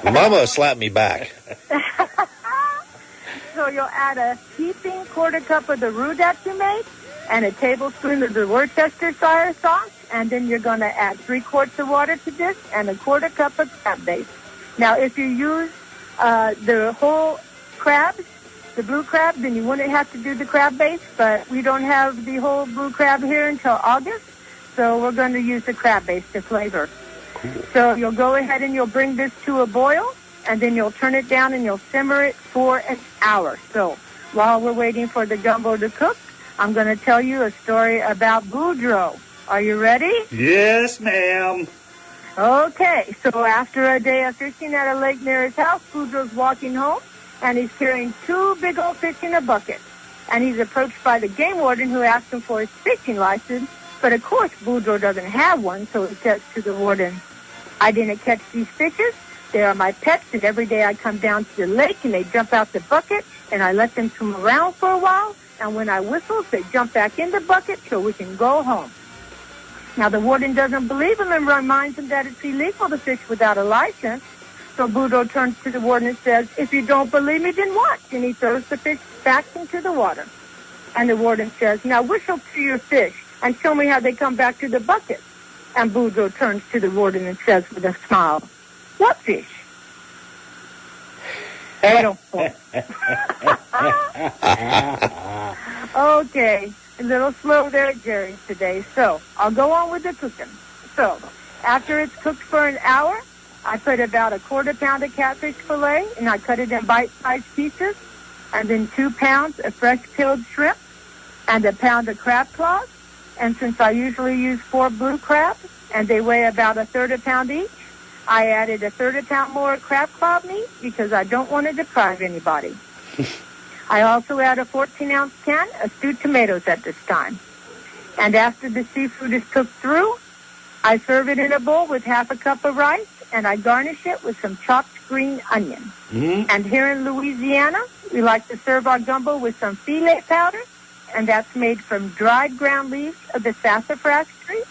Mama slapped me back. So you'll add a heaping quarter cup of the roux that you made and a tablespoon of the Worcestershire sauce, and then you're going to add 3 quarts of water to this and a quarter cup of crab base. Now, if you use the whole crabs, the blue crab, then you wouldn't have to do the crab base, but we don't have the whole blue crab here until August, so we're going to use the crab base to flavor. Cool. So you'll go ahead and you'll bring this to a boil, and then you'll turn it down and you'll simmer it for an hour. So while we're waiting for the gumbo to cook, I'm going to tell you a story about Boudreaux. Are you ready? Yes, ma'am. Okay, so after a day of fishing at a lake near his house, Boudreaux's walking home, and he's carrying 2 big old fish in a bucket. and he's approached by the game warden who asked him for his fishing license. But, of course, Boudreaux doesn't have one, so he says to the warden, I didn't catch these fishes. They are my pets, and every day I come down to the lake, and they jump out the bucket, and I let them swim around for a while, and when I whistle, they jump back in the bucket so we can go home. Now, the warden doesn't believe him and reminds him that it's illegal to fish without a license. So Boudreaux turns to the warden and says, if you don't believe me, then watch. And he throws the fish back into the water. And the warden says, now whistle to your fish and show me how they come back to the bucket. And Boudreaux turns to the warden and says with a smile, what fish? Okay, a little slow there at Jerry's today. So I'll go on with the cooking. So after it's cooked for an hour, I put about a quarter pound of catfish fillet, and I cut it in bite-sized pieces, and then 2 pounds of fresh-peeled shrimp, and a pound of crab claws. And since I usually use 4 blue crabs, and they weigh about 1/3 pound each, I added 1/3 pound more crab claw meat because I don't want to deprive anybody. I also add a 14-ounce can of stewed tomatoes at this time. And after the seafood is cooked through, I serve it in a bowl with half a cup of rice, and I garnish it with some chopped green onion. And here in Louisiana, we like to serve our gumbo with some filet powder, and that's made from dried ground leaves of the sassafras tree.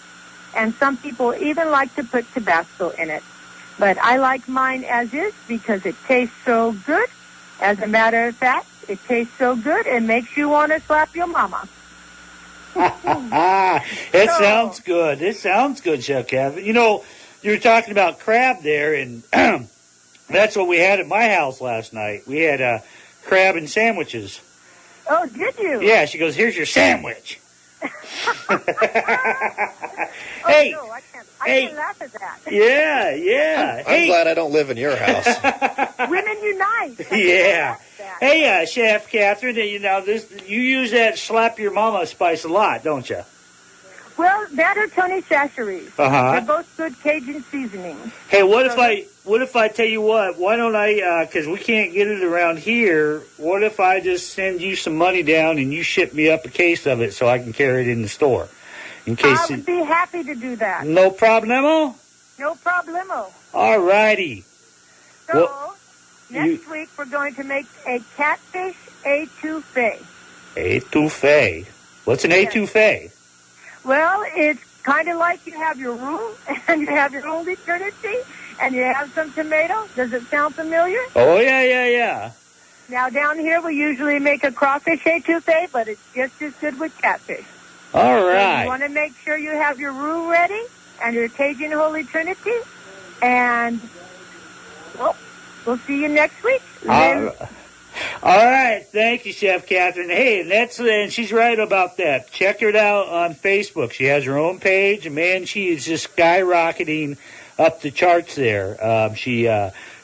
And some people even like to put Tabasco in it. But I like mine as is because it tastes so good. As a matter of fact, it tastes so good it makes you want to slap your mama. It sounds good. It sounds good, Chef Kevin. You know, you were talking about crab there, and that's what we had at my house last night. We had crab and sandwiches. Oh, did you? Yeah, she goes, here's your sandwich. Hey, no, I can't laugh at that. Yeah. I'm glad I don't live in your house. Women unite. Yeah. Hey, Chef Catherine, you know you use that slap your mama spice a lot, don't you? Well, that or Tony Chachere's. Uh-huh. They're both good Cajun seasonings. Hey, what if I tell you what? Why don't I? Because we can't get it around here. What if I just send you some money down and you ship me up a case of it so I can carry it in the store? In case I would be happy to do that. No problemo. No problemo. All righty. So next week we're going to make a catfish étouffée. Étouffée. What's an étouffée? Well, it's kind of like you have your roux and you have your holy trinity and you have some tomato. Does it sound familiar? Oh, yeah. Now, down here we usually make a crawfish étouffée, but it's just as good with catfish. All right. So you want to make sure you have your roux ready and your Cajun Holy Trinity. And, well, we'll see you next week. All right. Thank you, Chef Catherine. Hey, and she's right about that. Check her out on Facebook. She has her own page, and, man, she is just skyrocketing up the charts there.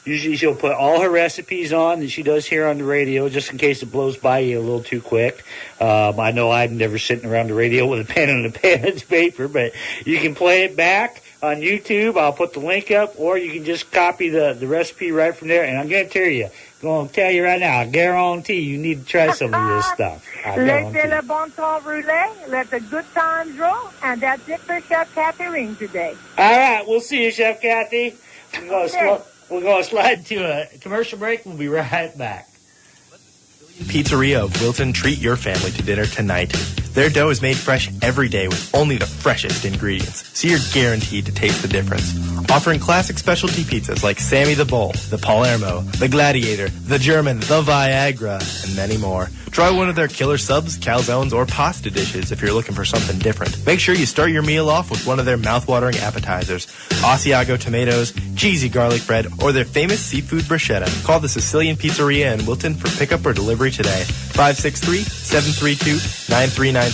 Usually she'll put all her recipes on that she does here on the radio, just in case it blows by you a little too quick. I know I'm never sitting around the radio with a pen and a pen and paper, but you can play it back on YouTube. I'll put the link up, or you can just copy the recipe right from there. And I'm going to tell you right now, I guarantee you need to try some of this stuff. Laissez le bon temps rouler, let the good times roll, and that's it for Chef Catherine today. All right, we'll see you, Chef Kathy. We're going to slide to a commercial break. We'll be right back. Pizzeria of Wilton treat your family to dinner tonight. Their dough is made fresh every day with only the freshest ingredients, so you're guaranteed to taste the difference. Offering classic specialty pizzas like Sammy the Bull, the Palermo, the Gladiator, the German, the Viagra, and many more. Try one of their killer subs, calzones, or pasta dishes if you're looking for something different. Make sure you start your meal off with one of their mouth-watering appetizers, Asiago tomatoes, cheesy garlic bread, or their famous seafood bruschetta. Call the Sicilian Pizzeria in Wilton for pickup or delivery today. 563-732-9396.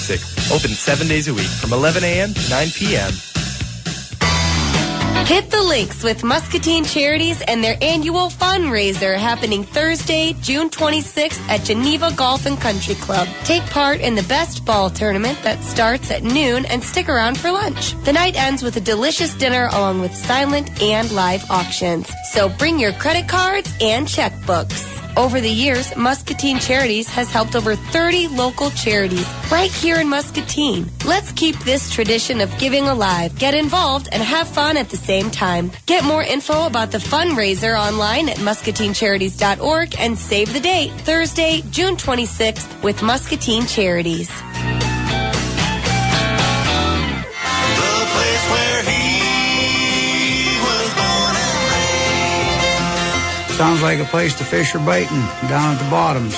Open 7 days a week from 11 a.m. to 9 p.m. Hit the links with Muscatine Charities and their annual fundraiser happening Thursday, June 26th at Geneva Golf and Country Club. Take part in the best ball tournament that starts at noon and stick around for lunch. The night ends with a delicious dinner along with silent and live auctions. So bring your credit cards and checkbooks. Over the years, Muscatine Charities has helped over 30 local charities right here in Muscatine. Let's keep this tradition of giving alive. Get involved and have fun at the same time. Get more info about the fundraiser online at muscatinecharities.org and save the date, Thursday, June 26th with Muscatine Charities. The place where he was born and Sounds like a place to fish or baiting down at the bottoms.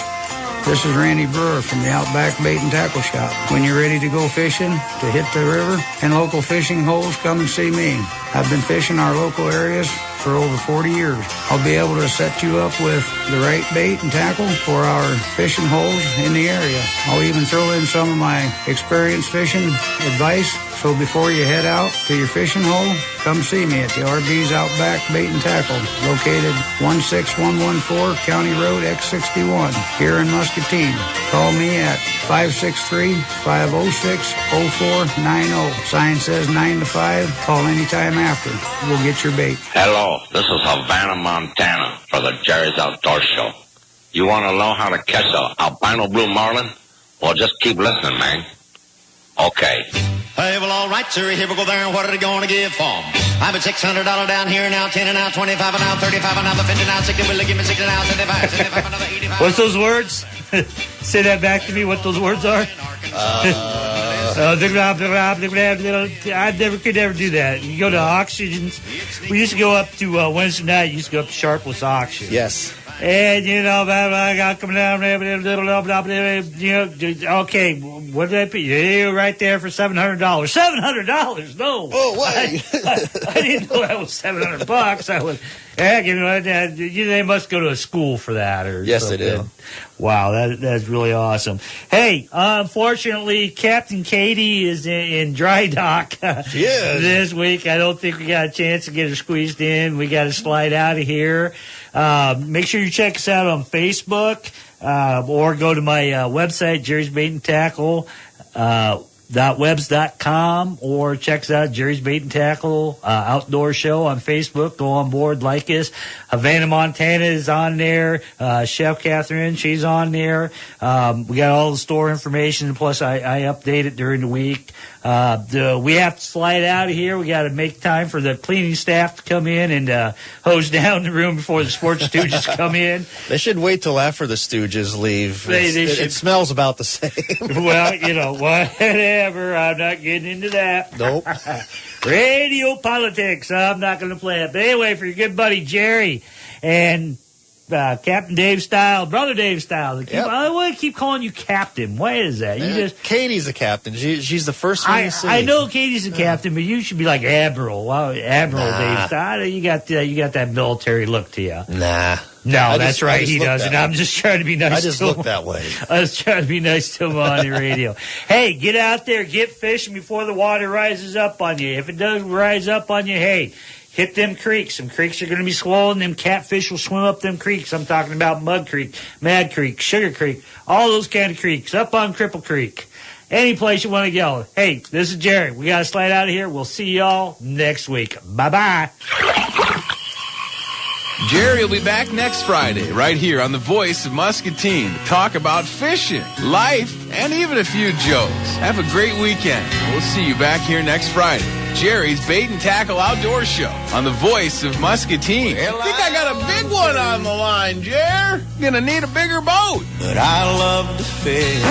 This is Randy Brewer from the Outback Bait and Tackle Shop. When you're ready to go fishing, to hit the river and local fishing holes, come and see me. I've been fishing our local areas for over 40 years. I'll be able to set you up with the right bait and tackle for our fishing holes in the area. I'll even throw in some of my experience fishing advice. So before you head out to your fishing hole, come see me at the RB's Outback Bait and Tackle, located 16114 County Road X61 here in Muscatine. Call me at 563-506-0490. Sign says 9 to 5. Call anytime after. We'll get your bait. Hello, this is Havana, Montana for the Jerry's Outdoor Show. You want to know how to catch a albino blue marlin? Well, just keep listening, man. Okay. Hey, well, all right, sir. Here we go there. And what are they going to give for 'em? I'm at $600 down here now, 10 and now, 25 and now, 35 and now, 50 now, 60. Will they give me 60 now, 75, 75, another 85? What's those words? Say that back to me. What those words are? I could never do that. You go to auctions. We used to go up to Wednesday night. You used to go up to Sharpless Auction. Yes. And, you know, I got coming down, you know, okay, what did I pay? Yeah, right there for $700. $700? No. Oh, wait. I didn't know that was $700. I was, heck, you know, they must go to a school for that or yes, something. they do. Wow, that's really awesome. Hey, unfortunately, Captain Katie is in dry dock this week. I don't think we got a chance to get her squeezed in. We got to slide out of here. Make sure you check us out on Facebook or go to my website, Jerry's Bait and Tackle. .webs.com or check us out, Jerry's Bait and Tackle Outdoor Show on Facebook. Go on board, like us. Havana, Montana is on there. Chef Catherine, she's on there. We got all the store information, plus I update it during the week. We have to slide out of here. We got to make time for the cleaning staff to come in and hose down the room before the sports stooges come in. They should wait till after the stooges leave. It smells about the same. Well, you know, whatever. I'm not getting into that. Nope. Radio politics. I'm not going to play it. But anyway, for your good buddy Jerry and Captain Dave Style, Brother Dave Style. I want to keep calling you Captain. Why is that? Katie's the captain. She's the first one you see. I know Katie's the captain, but you should be like Admiral. Wow, Admiral Dave Style. You got that military look to you. Nah. No, that's right. He doesn't. I'm just trying to be nice to him. I just look that way. I was trying to be nice to him on the radio. Hey, get out there, get fishing before the water rises up on you. If it does rise up on you, hey, hit them creeks. Some creeks are going to be swollen. Them catfish will swim up them creeks. I'm talking about Mud Creek, Mad Creek, Sugar Creek, all those kind of creeks, up on Cripple Creek. Any place you want to go. Hey, this is Jerry. We got to slide out of here. We'll see y'all next week. Bye-bye. Jerry will be back next Friday, right here on the Voice of Muscatine, to talk about fishing, life, and even a few jokes. Have a great weekend. We'll see you back here next Friday. Jerry's Bait and Tackle Outdoor Show on the Voice of Muscatine. I think I got a big one on the line, Jer. Gonna need a bigger boat. But I love to fish.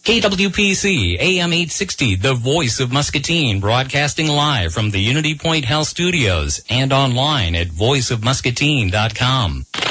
KWPC, AM 860, the Voice of Muscatine, broadcasting live from the Unity Point Health Studios and online at voiceofmuscatine.com.